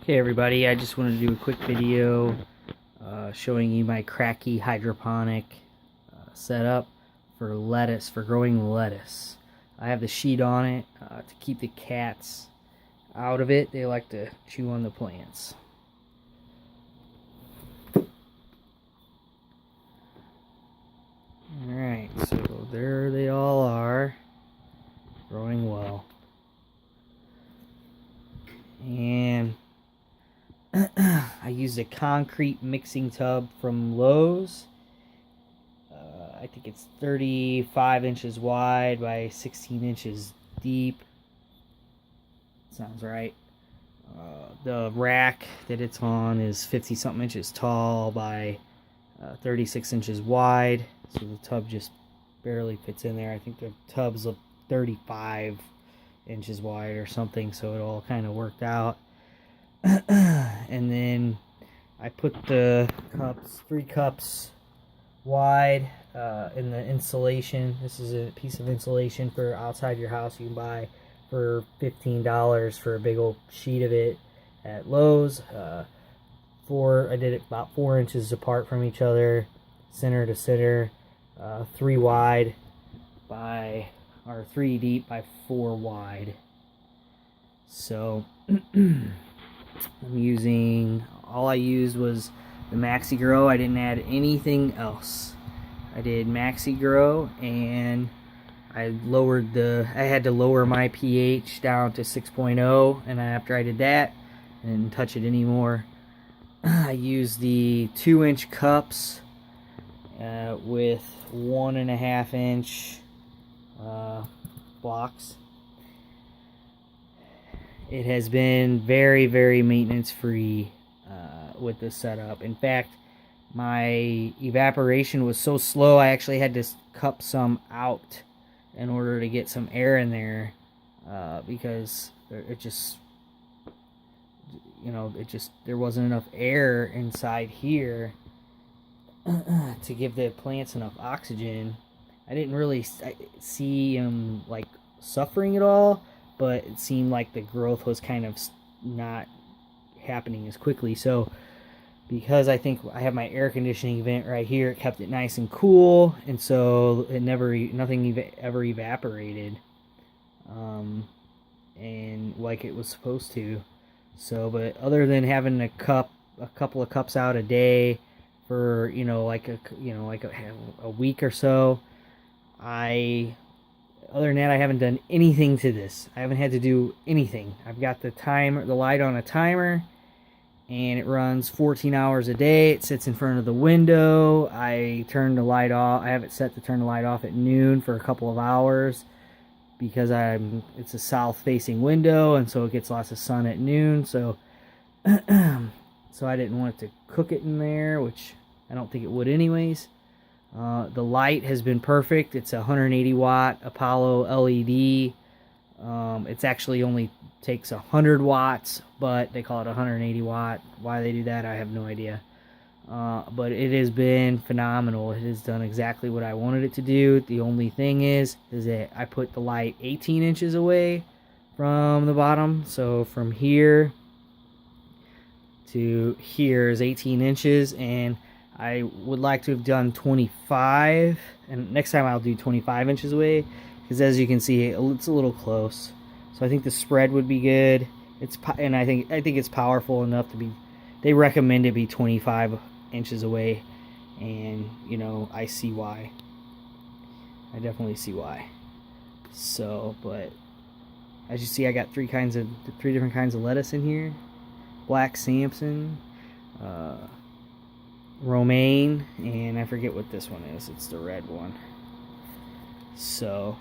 Okay everybody, I just wanted to do a quick video showing you my Kratky hydroponic setup for lettuce, for growing lettuce. I have the sheet on it to keep the cats out of it. They like to chew on the plants. Alright, so there they all are, growing well. And I used a concrete mixing tub from Lowe's. I think it's 35 inches wide by 16 inches deep. Sounds right. The rack that it's on is 50-something inches tall by 36 inches wide. So the tub just barely fits in there. I think the tub's 35 inches wide or something, so it all kind of worked out. And then I put the cups, 3 cups wide, in the insulation. This is a piece of insulation for outside your house. You can buy for $15 for a big old sheet of it at Lowe's. I did it about 4 inches apart from each other, center to center, 3 wide by, or 3 deep by 4 wide. So I'm using, all I used was the Maxi Grow. I didn't add anything else. I did Maxi Grow, and I had to lower my pH down to 6.0, and after I did that, I didn't touch it anymore. I used the 2-inch cups with 1.5 inch blocks. It has been very, very maintenance free with this setup. In fact, my evaporation was so slow I actually had to cup some out in order to get some air in there, because it just, there wasn't enough air inside here to give the plants enough oxygen. I didn't really see them like suffering at all, but it seemed like the growth was kind of not happening as quickly. So because I think I have my air conditioning vent right here, it kept it nice and cool, and so it nothing ever evaporated, and like it was supposed to. So, but other than having a couple of cups out a day for like a week or so, other than that, I haven't done anything to this. I haven't had to do anything. I've got the light on a timer, and it runs 14 hours a day. It sits in front of the window. I turn the light off. I have it set to turn the light off at noon for a couple of hours because it's a south-facing window, and so it gets lots of sun at noon. So, so I didn't want it to cook it in there, which I don't think it would anyways. The light has been perfect. It's a 180 watt Apollo LED. It's actually only takes 100 watts, but they call it 180 watt. Why they do that, I have no idea. But it has been phenomenal. It has done exactly what I wanted it to do. The only thing is that I put the light 18 inches away from the bottom. So from here to here is 18 inches, and I would like to have done 25, and next time I'll do 25 inches away, because as you can see, it's a little close. So I think the spread would be good. And I think it's powerful enough to be. They recommend it be 25 inches away, and I see why. I definitely see why. So, but as you see, I got 3 different kinds of lettuce in here: black Samson, romaine, and I forget what this one is. It's the red one. So,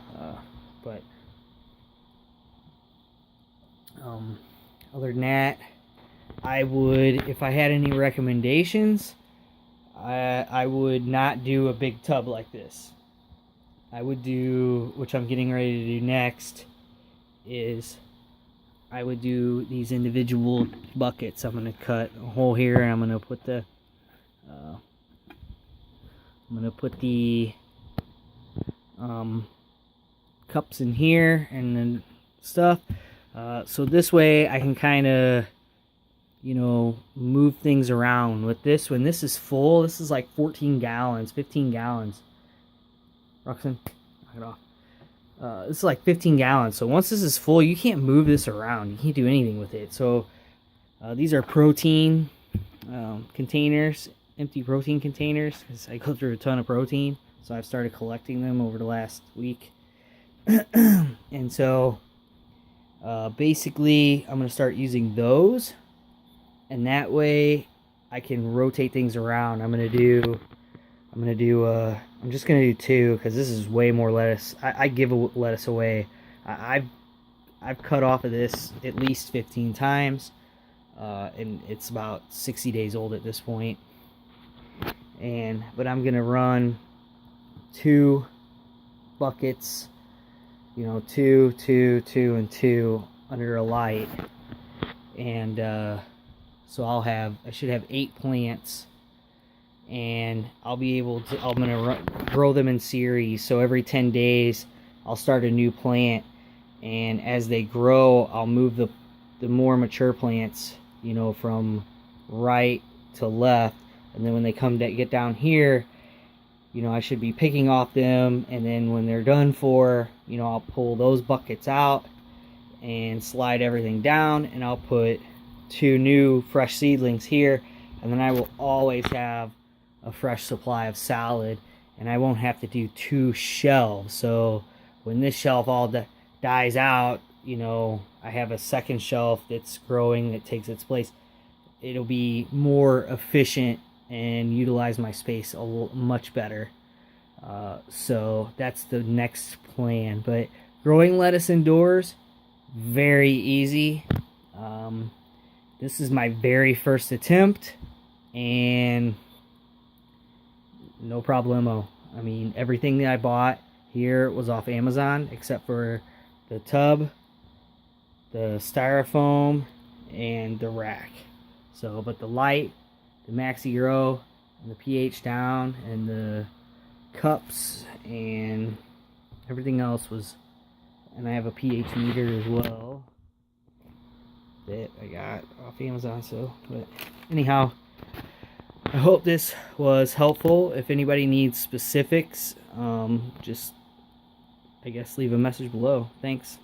but other than that, I would, if I had any recommendations, I would not do a big tub like this. I would do, which I'm getting ready to do next, is I would do these individual buckets. I'm going to cut a hole here, and I'm going to put the cups in here and then stuff, so this way I can kind of move things around. With this, when this is full, this is like 14 gallons, 15 gallons. Roxanne, knock it off. This is like 15 gallons. So once this is full, you can't move this around. You can't do anything with it. So these are protein containers, empty protein containers, because I go through a ton of protein. So I've started collecting them over the last week. And so basically I'm going to start using those. And that way I can rotate things around. I'm just going to do 2 because this is way more lettuce. I give lettuce away. I've cut off of this at least 15 times. And it's about 60 days old at this point. But I'm going to run 2 buckets, 2, 2, 2, and 2 under a light. And so I should have 8 plants, and I'm going to grow them in series. So every 10 days I'll start a new plant, and as they grow I'll move the more mature plants, from right to left, and then when they get down here, I should be picking off them, and then when they're done for, I'll pull those buckets out and slide everything down, and I'll put 2 new fresh seedlings here, and then I will always have a fresh supply of salad, and I won't have to do 2 shelves. So when this shelf all dies out, I have a second shelf that's growing that takes its place. It'll be more efficient and utilize my space much better. So that's the next plan. But growing lettuce indoors, very easy. This is my very first attempt, and no problemo. I mean, everything that I bought here was off Amazon except for the tub, the styrofoam, and the rack. So, but the light, the Maxi Grow, and the pH down, and the cups, and everything else was, and I have a pH meter as well that I got off Amazon. So, but anyhow, I hope this was helpful. If anybody needs specifics, just, I guess, leave a message below. Thanks.